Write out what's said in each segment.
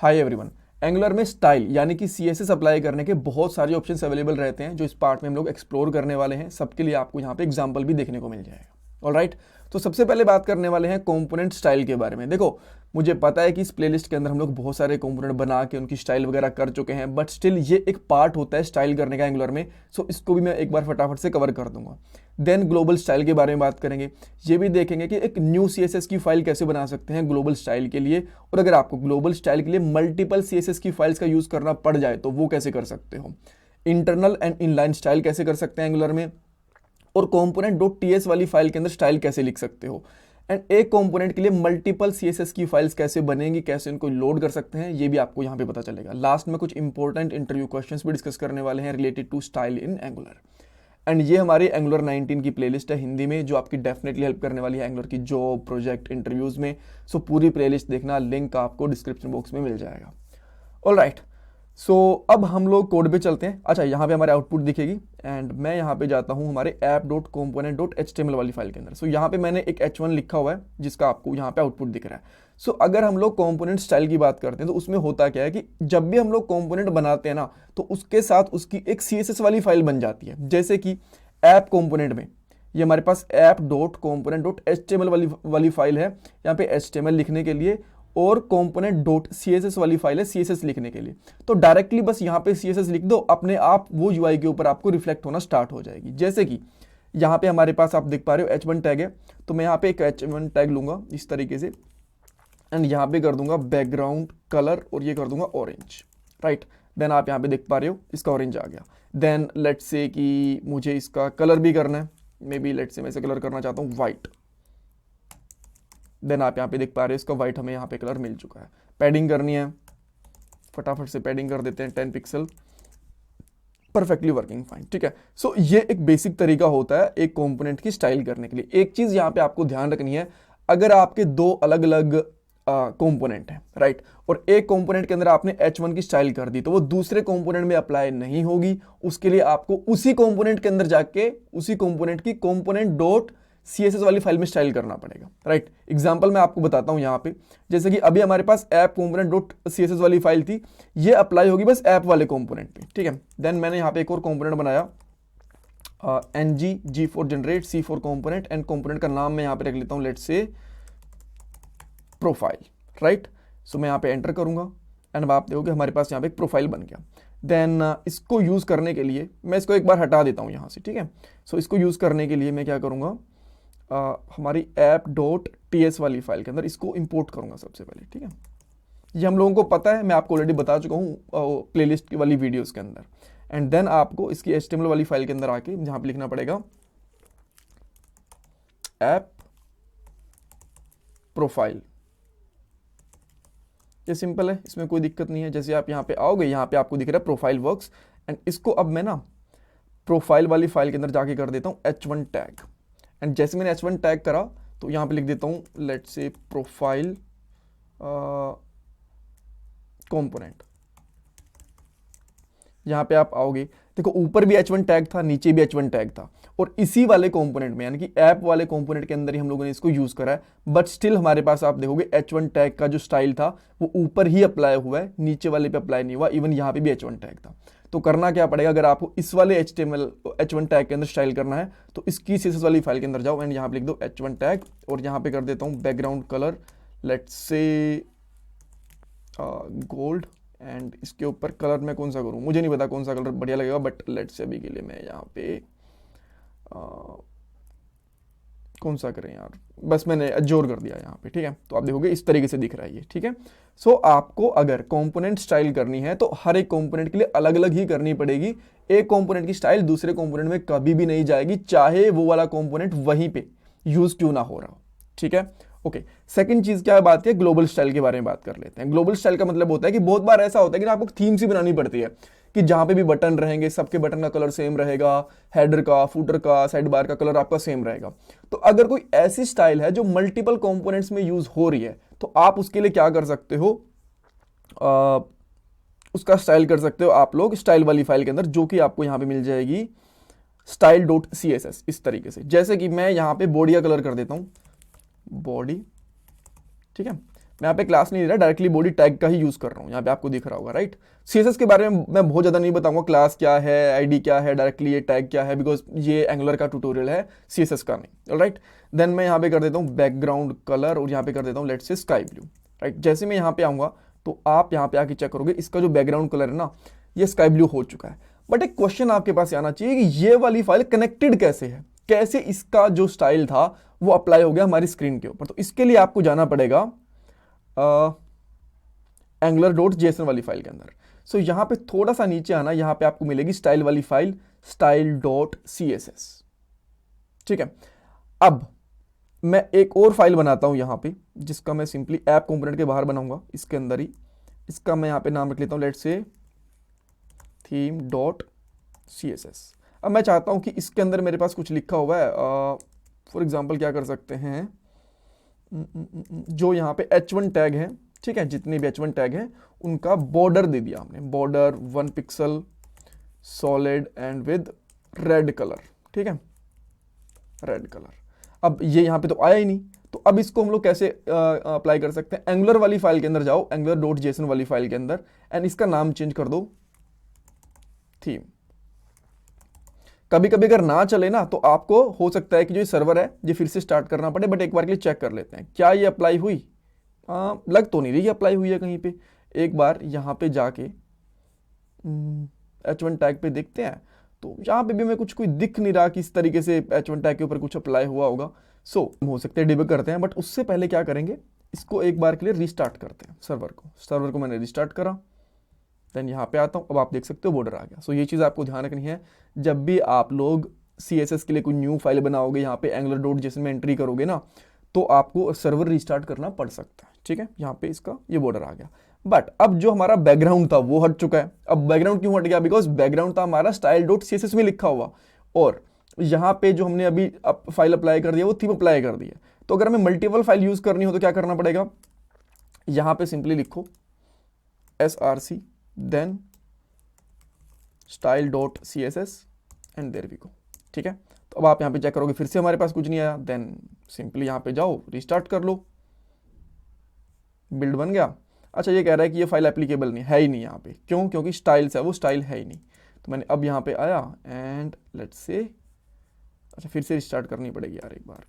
Hi everyone. Angular में style यानी कि CSS अप्लाई करने के बहुत सारे ऑप्शंस अवेलेबल रहते हैं जो इस पार्ट में हम लोग एक्सप्लोर करने वाले हैं। सबके लिए आपको यहाँ पे एग्जांपल भी देखने को मिल जाएगा। ऑलराइट, तो सबसे पहले बात करने वाले हैं कंपोनेंट स्टाइल के बारे में। देखो, मुझे पता है कि इस प्लेलिस्ट के अंदर हम लोग बहुत सारे कंपोनेंट बना के उनकी स्टाइल वगैरह कर चुके हैं, बट स्टिल ये एक पार्ट होता है स्टाइल करने का एंगुलर में। सो इसको भी मैं एक बार फटाफट से कवर कर दूंगा। देन ग्लोबल स्टाइल के बारे में बात करेंगे। ये भी देखेंगे कि एक न्यू CSS की फाइल कैसे बना सकते हैं ग्लोबल स्टाइल के लिए, और अगर आपको ग्लोबल स्टाइल के लिए मल्टीपल CSS की फाइल्स का यूज करना पड़ जाए तो वो कैसे कर सकते हो। इंटरनल एंड इनलाइन स्टाइल कैसे कर सकते हैं एंगुलर में, और component.ts वाली फाइल के अंदर स्टाइल कैसे लिख सकते हो। एंड एक कंपोनेंट के लिए मल्टीपल CSS की फाइल्स कैसे बनेंगी, कैसे उनको लोड कर सकते हैं, ये भी आपको यहाँ पे पता चलेगा। लास्ट में कुछ इंपॉर्टेंट इंटरव्यू क्वेश्चंस भी डिस्कस करने वाले हैं related to style in Angular. And ये हमारी एंगुलर 19 की प्लेलिस्ट है हिंदी में, जो आपकी डेफिनेटली हेल्प करने वाली है एंगुलर की जॉब, प्रोजेक्ट, इंटरव्यूज में। सो पूरी प्लेलिस्ट देखना, लिंक आपको डिस्क्रिप्शन बॉक्स में मिल जाएगा। ऑलराइट, सो अब हम लोग कोड पे चलते हैं। अच्छा, यहाँ पे हमारे आउटपुट दिखेगी एंड मैं यहाँ पे जाता हूँ हमारे app.component.html वाली फाइल के अंदर। सो यहाँ पे मैंने एक h1 लिखा हुआ है जिसका आपको यहाँ पे आउटपुट दिख रहा है। सो अगर हम लोग कंपोनेंट स्टाइल की बात करते हैं तो उसमें होता क्या है कि जब भी हम लोग कंपोनेंट बनाते हैं ना, तो उसके साथ उसकी एक CSS वाली फाइल बन जाती है। जैसे कि ऐप कंपोनेंट में ये हमारे पास app.component.html वाली फाइल है, यहाँ पे HTML लिखने के लिए, और component.css वाली फाइल है CSS लिखने के लिए। तो डायरेक्टली बस यहाँ पे CSS लिख दो, अपने आप वो UI के ऊपर आपको रिफ्लेक्ट होना स्टार्ट हो जाएगी। जैसे कि यहाँ पे हमारे पास आप देख पा रहे हो H1 टैग है, तो मैं यहाँ पे एक H1 टैग लूंगा इस तरीके से, एंड यहाँ पे कर दूंगा बैकग्राउंड कलर और ये कर दूंगा ऑरेंज। राइट, देन आप यहाँ पे देख पा रहे हो इसका ऑरेंज आ गया। देन लेट्स से कि मुझे इसका कलर भी करना है, मे बी लेट्स से मैं इसे कलर करना चाहता हूँ व्हाइट। देन आप यहाँ पे देख पा रहे हो इसका व्हाइट हमें यहाँ पे कलर मिल चुका है। पैडिंग करनी है, फटाफट से पैडिंग कर देते हैं 10 पिक्सल, परफेक्टली वर्किंग फाइन। ठीक है, सो ये एक बेसिक तरीका होता है एक कंपोनेंट की स्टाइल करने के लिए। एक चीज यहाँ पे आपको ध्यान रखनी है, अगर आपके दो अलग अलग कंपोनेंट है, राइट, और एक कंपोनेंट के अंदर आपने H1 की स्टाइल कर दी तो वो दूसरे कंपोनेंट में अप्लाई नहीं होगी। उसके लिए आपको उसी कंपोनेंट के अंदर जाके उसी कंपोनेंट की component.css वाली फाइल में स्टाइल करना पड़ेगा। राइट, एग्जांपल मैं आपको बताता हूं यहाँ पे। जैसे कि अभी हमारे पास ऐप component.css वाली फाइल थी, ये अप्लाई होगी बस ऐप वाले कंपोनेंट पे। ठीक है, देन मैंने यहाँ पे एक और कंपोनेंट बनाया ng g4 generate c4 component, and component का नाम मैं यहाँ पे रख लेता हूँ लेट्स से प्रोफाइल। राइट, सो मैं यहाँ पे एंटर करूंगा एंड आप देखोगे हमारे पास यहाँ पे एक प्रोफाइल बन गया। देन इसको यूज करने के लिए मैं इसको एक बार हटा देता हूँ यहाँ से। ठीक है, सो इसको यूज करने के लिए मैं क्या करूंगा, हमारी app.ts वाली फाइल के अंदर इसको इंपोर्ट करूंगा सबसे पहले। ठीक है, ये हम लोगों को पता है, मैं आपको ऑलरेडी बता चुका हूँ प्लेलिस्ट वाली वीडियोस के अंदर। एंड देन आपको इसकी HTML वाली फाइल के अंदर आके जहाँ पे लिखना पड़ेगा ऐप प्रोफाइल। ये सिंपल है, इसमें कोई दिक्कत नहीं है। जैसे आप यहाँ पे आओगे, यहाँ पे आपको दिख रहा है प्रोफाइल वर्क्स, एंड इसको अब मैं ना प्रोफाइल वाली फाइल के अंदर जाके कर देता हूँ H1 टैग। एंड जैसे मैंने H1 टैग करा तो यहाँ पे लिख देता हूँ लेट्स से प्रोफाइल कंपोनेंट। यहाँ पे आप आओगे, देखो ऊपर भी H1 टैग था, नीचे भी H1 टैग था, और इसी वाले कंपोनेंट में यानी कि ऐप वाले कंपोनेंट के अंदर ही हम लोगों ने इसको यूज करा है। बट स्टिल हमारे पास आप देखोगे H1 टैग का जो स्टाइल था वो ऊपर ही अप्लाई हुआ है, नीचे वाले पे अप्लाई नहीं हुआ। इवन यहाँ पे भी H1 टैग था। तो करना क्या पड़ेगा, अगर आपको इस वाले H1 टैग के अंदर स्टाइल करना है तो इसकी CSS वाली फाइल के अंदर जाओ एंड यहाँ पे लिख दो H1 टैग, और यहाँ पे कर देता हूँ background colour let's say gold, and इसके ऊपर कलर मैं कौन सा करूं, मुझे नहीं पता कौन सा कलर बढ़िया लगेगा, बट लेट्स से अभी के लिए मैं यहाँ पे कौन सा करें यार, बस मैंने अजोर कर दिया यहाँ पे। ठीक है, तो आप देखोगे इस तरीके से दिख रहा है ये। ठीक है, सो आपको अगर कंपोनेंट स्टाइल करनी है तो हर एक कंपोनेंट के लिए अलग अलग ही करनी पड़ेगी। एक कंपोनेंट की स्टाइल दूसरे कंपोनेंट में कभी भी नहीं जाएगी, चाहे वो वाला कंपोनेंट वहीं पे यूज क्यों ना हो रहा हो। ठीक है, ओके, सेकंड चीज क्या बात है, ग्लोबल स्टाइल के बारे में बात कर लेते हैं। ग्लोबल स्टाइल का मतलब होता है कि बहुत बार ऐसा होता है कि आपको थीम सी बनानी पड़ती है कि जहां पे भी बटन रहेंगे सबके बटन का कलर सेम रहेगा, हेडर का, फूटर का, साइड बार का कलर आपका सेम रहेगा। तो अगर कोई ऐसी स्टाइल है जो मल्टीपल कंपोनेंट्स में यूज हो रही है तो आप उसके लिए क्या कर सकते हो, उसका स्टाइल कर सकते हो आप लोग स्टाइल वाली फाइल के अंदर, जो कि आपको यहाँ पे मिल जाएगी style.css इस तरीके से। जैसे कि मैं यहाँ पे बॉडी का कलर कर देता हूँ बॉडी। ठीक है, मैं यहाँ पे क्लास नहीं ले रहा, डायरेक्टली बॉडी टैग का ही यूज़ कर रहा हूँ, यहाँ पे आपको दिख रहा होगा, राइट। सीएसएस के बारे में मैं बहुत ज़्यादा नहीं बताऊंगा, क्लास क्या है, आईडी क्या है, डायरेक्टली ये टैग क्या है, बिकॉज ये एंगुलर का ट्यूटोरियल है, सीएसएस का नहीं, राइट। देन मैं यहाँ पे कर देता हूँ बैकग्राउंड कलर और यहाँ पे कर देता हूँ let's say sky blue, right. जैसे मैं यहाँ पे आऊँगा तो आप यहाँ पे आके चेक करोगे इसका जो बैकग्राउंड कलर है ना, ये स्काई ब्लू हो चुका है। बट एक क्वेश्चन आपके पास आना चाहिए कि ये वाली फाइल कनेक्टेड कैसे है, कैसे इसका जो स्टाइल था वो अप्लाई हो गया हमारी स्क्रीन के ऊपर। तो इसके लिए आपको जाना पड़ेगा angular.json वाली फाइल के अंदर। सो यहाँ पे थोड़ा सा नीचे आना, यहाँ पे आपको मिलेगी स्टाइल वाली फाइल style.css, ठीक है। अब मैं एक और फाइल बनाता हूँ यहाँ पे, जिसका मैं सिंपली ऐप कंपोनेंट के बाहर बनाऊंगा, इसके अंदर ही। इसका मैं यहाँ पे नाम रख लेता हूँ लेट्स से theme.css। अब मैं चाहता हूँ कि इसके अंदर मेरे पास कुछ लिखा हुआ है, फॉर एग्जांपल क्या कर सकते हैं, जो यहाँ पे h1 टैग है, ठीक है, जितने भी h1 टैग हैं उनका बॉर्डर दे दिया हमने, border 1 pixel solid and with red colour, ठीक है, रेड कलर। अब ये यहाँ पे तो आया ही नहीं, तो अब इसको हम लोग कैसे अप्लाई कर सकते हैं। एंगुलर वाली फाइल के अंदर जाओ, angular.json वाली फाइल के अंदर, एंड इसका नाम चेंज कर दो थीम। कभी कभी अगर ना चले ना तो आपको हो सकता है कि जो ये सर्वर है ये फिर से स्टार्ट करना पड़े, बट एक बार के लिए चेक कर लेते हैं क्या ये अप्लाई हुई। लग तो नहीं रही अप्लाई हुई है कहीं पे। एक बार यहाँ पे जाके h1 टैग पे देखते हैं, तो यहाँ पे भी हमें कुछ कोई दिख नहीं रहा कि इस तरीके से h1 टैग के ऊपर कुछ अप्लाई हुआ होगा। सो हो सकते हैं डिबग करते हैं, बट उससे पहले क्या करेंगे, इसको एक बार के लिए रिस्टार्ट करते हैं सर्वर को मैंने रिस्टार्ट करा, देन यहाँ पे आता हूँ। अब आप देख सकते हो बॉर्डर आ गया। सो ये चीज़ आपको ध्यान रखनी है, जब भी आप लोग CSS के लिए कोई न्यू फाइल बनाओगे, यहाँ पे angular.json में एंट्री करोगे ना, तो आपको सर्वर रिस्टार्ट करना पड़ सकता है, ठीक है। यहाँ पे इसका ये बॉर्डर आ गया, बट अब जो हमारा बैकग्राउंड था वो हट चुका है। अब बैकग्राउंड क्यों हट गया, बिकॉज बैकग्राउंड था हमारा style.css में लिखा हुआ, और यहाँ पे जो हमने अभी फाइल अप्लाई कर दिया वो थीम अप्लाई कर दी है। तो अगर हमें मल्टीपल फाइल यूज करनी हो तो क्या करना पड़ेगा, यहाँ पे सिंपली लिखो src then style.css and there we go, ठीक है। तो अब आप यहाँ पे चेक करोगे फिर से हमारे पास कुछ नहीं आया, देन सिंपली यहाँ पे जाओ रिस्टार्ट कर लो, बिल्ड बन गया। अच्छा ये कह रहा है कि ये फाइल एप्लीकेबल नहीं है ही नहीं यहाँ पे, क्यों, क्योंकि स्टाइल्स है वो स्टाइल है ही नहीं। तो मैंने अब यहाँ पे आया एंड लेट्स से, अच्छा फिर से रिस्टार्ट करनी पड़ेगी यार एक बार।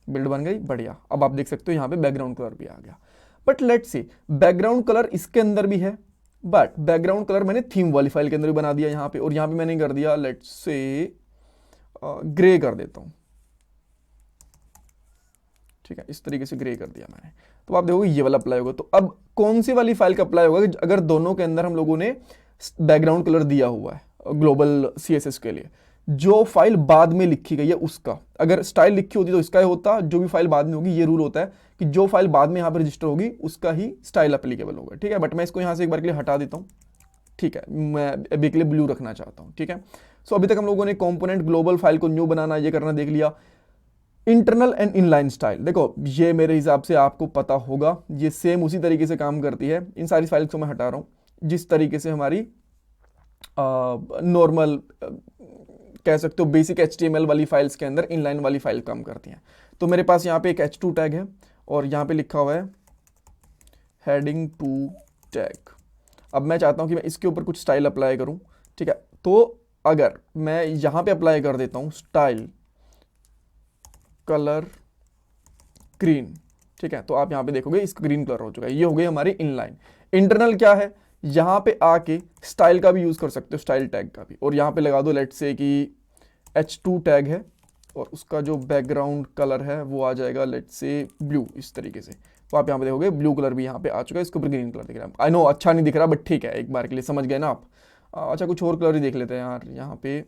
बिल्ड बन गई, बढ़िया। अब आप देख सकते हो यहाँ पे बैकग्राउंड कलर भी आ गया। But let's see, background colour इसके अंदर भी है, बट बैकग्राउंड कलर मैंने थीम वाली फाइल के अंदर भी बना दिया यहाँ पे, और यहाँ पे मैंने कर दिया लेट्स से ग्रे कर देता हूँ, ठीक है, इस तरीके से ग्रे कर दिया मैंने। तो आप देखोगे ये वाला अप्लाई होगा। तो अब कौन सी वाली फाइल का अप्लाई होगा अगर दोनों के अंदर हम लोगों ने बैकग्राउंड कलर दिया हुआ है ग्लोबल CSS के लिए, जो फाइल बाद में लिखी गई है उसका। अगर स्टाइल लिखी होती तो इसका ही होता, जो भी फाइल बाद में होगी, ये रूल होता है कि जो फाइल बाद में यहाँ पर रजिस्टर होगी उसका ही स्टाइल एप्लीकेबल होगा, ठीक है। बट मैं इसको यहाँ से एक बार के लिए हटा देता हूँ, ठीक है, मैं अभी के लिए ब्लू रखना चाहता हूँ, ठीक है। सो अभी तक हम लोगों ने कंपोनेंट ग्लोबल फाइल को न्यू बनाना, ये करना देख लिया। इंटरनल एंड इनलाइन स्टाइल, देखो ये मेरे हिसाब से आपको पता होगा, ये सेम उसी तरीके से काम करती है। इन सारी फाइल्स को मैं हटा रहा हूँ, जिस तरीके से हमारी नॉर्मल कह सकते हो बेसिक HTML वाली फाइल्स के अंदर इनलाइन वाली फाइल काम करती हैं। तो मेरे पास यहाँ पे एक h2 टैग है और यहाँ पे लिखा हुआ है हेडिंग 2 टैग। अब मैं चाहता हूँ कि मैं इसके ऊपर कुछ स्टाइल अप्लाई करूँ, ठीक है। तो अगर मैं यहाँ पे अप्लाई कर देता हूँ स्टाइल कलर ग्रीन, ठीक है, तो आप यहाँ पे देखोगे इसका ग्रीन कलर हो चुका है। ये हो गई हमारी इनलाइन। इंटरनल क्या है, यहाँ पे आके स्टाइल का भी यूज कर सकते हो, स्टाइल टैग का भी, और यहाँ पे लगा दो लेट्स से कि h2 टैग है और उसका जो बैकग्राउंड कलर है वो आ जाएगा लेट्स से ब्लू, इस तरीके से। तो आप यहाँ पे देखोगे ब्लू कलर भी यहाँ पे आ चुका है, इसके ऊपर ग्रीन कलर दिख रहा है। आई नो अच्छा नहीं दिख रहा, बट ठीक है, एक बार के लिए समझ गए ना आप। अच्छा कुछ और कलर ही देख लेते हैं यार, यहाँ पे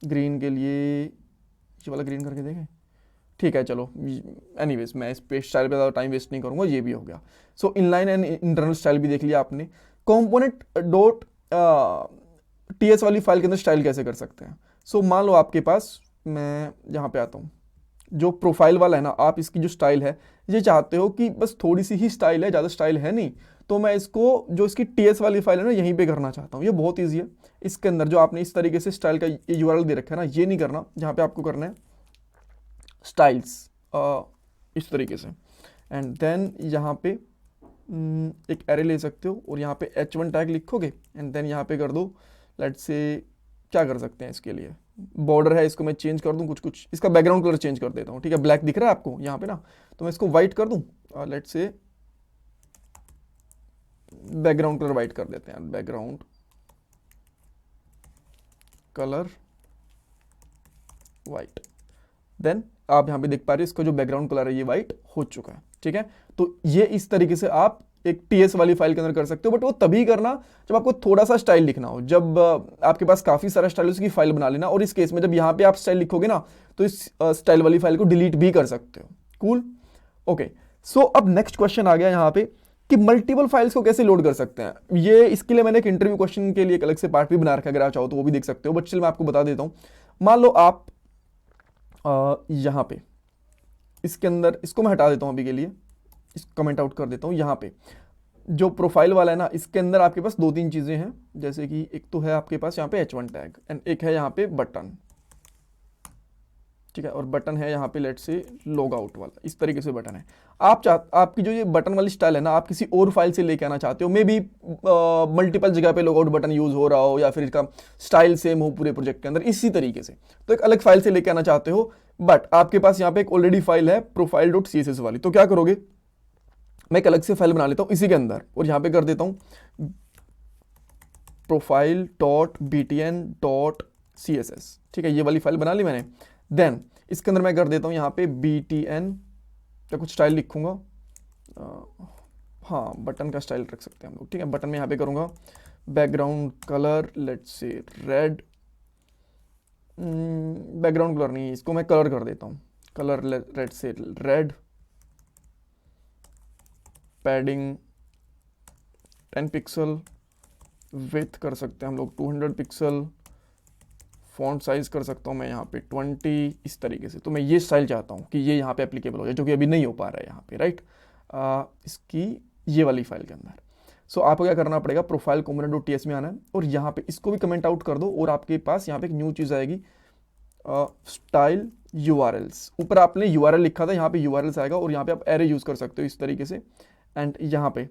ग्रीन के लिए ये वाला ग्रीन करके देखें, ठीक है चलो। एनीवेज मैं इस पे स्टाइल पे ज़्यादा टाइम वेस्ट नहीं करूँगा, ये भी हो गया। सो इनलाइन एंड इंटरनल स्टाइल भी देख लिया आपने। कंपोनेंट डॉट ts वाली फाइल के अंदर स्टाइल कैसे कर सकते हैं। सो मान लो आपके पास, मैं यहाँ पे आता हूँ, जो प्रोफाइल वाला है ना, आप इसकी जो स्टाइल है ये चाहते हो कि बस थोड़ी सी ही स्टाइल है, ज़्यादा स्टाइल है नहीं, तो मैं इसको जो इसकी ts वाली फाइल है ना यहीं पे करना चाहता हूँ। ये बहुत ईजी है। इसके अंदर जो आपने इस तरीके से स्टाइल का URL दे रखा है ना, ये नहीं करना, यहाँ पे आपको करना है स्टाइल्स इस तरीके से। एंड देन यहाँ पे एक एरे ले सकते हो और यहाँ पे h1 टैग लिखोगे एंड देन यहाँ पे कर दो, लेट्स से क्या कर सकते हैं इसके लिए, बॉर्डर है इसको मैं चेंज कर दूं, कुछ इसका बैकग्राउंड कलर चेंज कर देता हूँ, ठीक है, ब्लैक दिख रहा है आपको यहाँ पे ना, तो मैं इसको वाइट कर दूं, let's say background colour white कर देते हैं, बैकग्राउंड कलर वाइट। देन आप यहाँ पे देख पा रहे हो इसका जो बैकग्राउंड कलर है ये वाइट हो चुका है, ठीक है। तो ये इस तरीके से आप एक टीएस वाली फाइल के अंदर कर सकते हो, बट वो तभी करना जब आपको थोड़ा सा स्टाइल लिखना हो, जब आपके पास काफी सारा स्टाइल उसकी फाइल बना लेना, और इस केस में जब यहाँ पे आप स्टाइल लिखोगे ना तो इस स्टाइल वाली फाइल को डिलीट भी कर सकते हो। Cool, okay. सो अब नेक्स्ट क्वेश्चन आ गया यहाँ पे कि मल्टीपल फाइल्स को कैसे लोड कर सकते हैं। ये इसके लिए मैंने एक इंटरव्यू क्वेश्चन के लिए एक अलग से पार्ट भी बना रखा है, अगर आप चाहो तो वो भी देख सकते हो, बट चल मैं आपको बता देता हूँ। मान लो आप यहाँ पे इसके अंदर, इसको मैं हटा देता हूँ अभी के लिए, इसको कमेंट आउट कर देता हूँ। यहाँ पे जो प्रोफाइल वाला है ना, इसके अंदर आपके पास दो तीन चीज़ें हैं, जैसे कि एक तो है आपके पास यहाँ पे h1 टैग एंड एक है यहाँ पे बटन, ठीक है, और बटन है यहाँ पे लेट से लॉग आउट वाला, इस तरीके से बटन है। आपकी जो ये बटन वाली स्टाइल है ना, आप किसी और फाइल से लेके आना चाहते हो, मे बी मल्टीपल जगह पे लॉग आउट बटन यूज हो रहा हो या फिर इसका स्टाइल सेम हो पूरे प्रोजेक्ट के अंदर, इसी तरीके से तो एक अलग फाइल से लेके आना चाहते हो, बट आपके पास यहाँ पे एक ऑलरेडी फाइल है profile.css वाली। तो क्या करोगे, मैं एक अलग से फाइल बना लेता हूँ इसी के अंदर और यहाँ पे कर देता हूँ profile.btn.css, ठीक है, ये वाली फाइल बना ली मैंने। देन इसके अंदर मैं कर देता हूँ यहाँ पे btn का कुछ स्टाइल लिखूंगा, हाँ बटन का स्टाइल रख सकते हैं हम लोग, ठीक है। बटन में यहाँ पे करूँगा background colour let's say red, background colour नहीं, इसको मैं कलर कर देता हूँ, कलर रेड से रेड, पैडिंग 10 पिक्सल, विड्थ कर सकते हैं हम लोग 200 पिक्सल, फॉन्ट साइज कर सकता हूँ मैं यहाँ पे 20, इस तरीके से। तो मैं ये स्टाइल चाहता हूँ कि ये यहाँ पे एप्लीकेबल हो जाए, जो कि अभी नहीं हो पा रहा है यहाँ पे, राइट, इसकी ये वाली फाइल के अंदर। सो आपको क्या करना पड़ेगा, प्रोफाइल component.ts में आना है और यहाँ पे इसको भी कमेंट आउट कर दो और आपके पास यहाँ पे एक न्यू चीज़ आएगी, स्टाइल URLs। ऊपर आपने URL लिखा था, यहाँ पे URLs आएगा और यहाँ पे आप एरे यूज़ कर सकते हो इस तरीके से। एंड यहाँ पे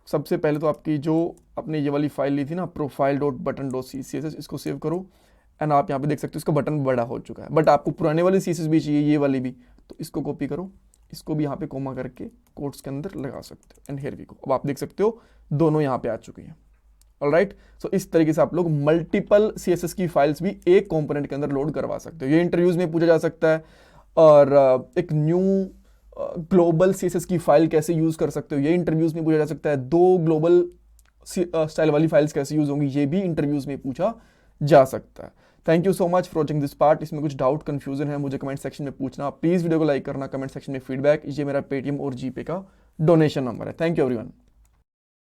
सबसे पहले तो आपकी जो आपने ये वाली फाइल ली थी ना profile.button.css, इसको सेव करो एंड आप यहाँ पे देख सकते हो इसका बटन बड़ा हो चुका है, बट आपको पुराने वाली CSS भी चाहिए, ये वाली भी, तो इसको कॉपी करो, इसको भी यहाँ पे कोमा करके कोट्स के अंदर लगा सकते हो एंड हियर वी गो। अब आप देख सकते हो दोनों यहाँ पे आ चुकी हैं। ऑलराइट, सो इस तरीके से आप लोग मल्टीपल CSS की फाइल्स भी एक कंपोनेंट के अंदर लोड करवा सकते हो। ये इंटरव्यूज में पूछा जा सकता है, और एक न्यू ग्लोबल CSS की फाइल कैसे यूज कर सकते हो, ये इंटरव्यूज में पूछा जा सकता है। दो ग्लोबल स्टाइल वाली फाइल्स कैसे यूज होंगी, ये भी इंटरव्यूज में पूछा जा सकता है। Thank you so much for watching this part. इसमें कुछ डाउट कंफ्यूजन है मुझे कमेंट सेक्शन में पूछना, प्लीज वीडियो को लाइक करना, कमेंट सेक्शन में फीडबैक, ये मेरा पेटीएम और जीपे का डोनेशन नंबर है। Thank you everyone.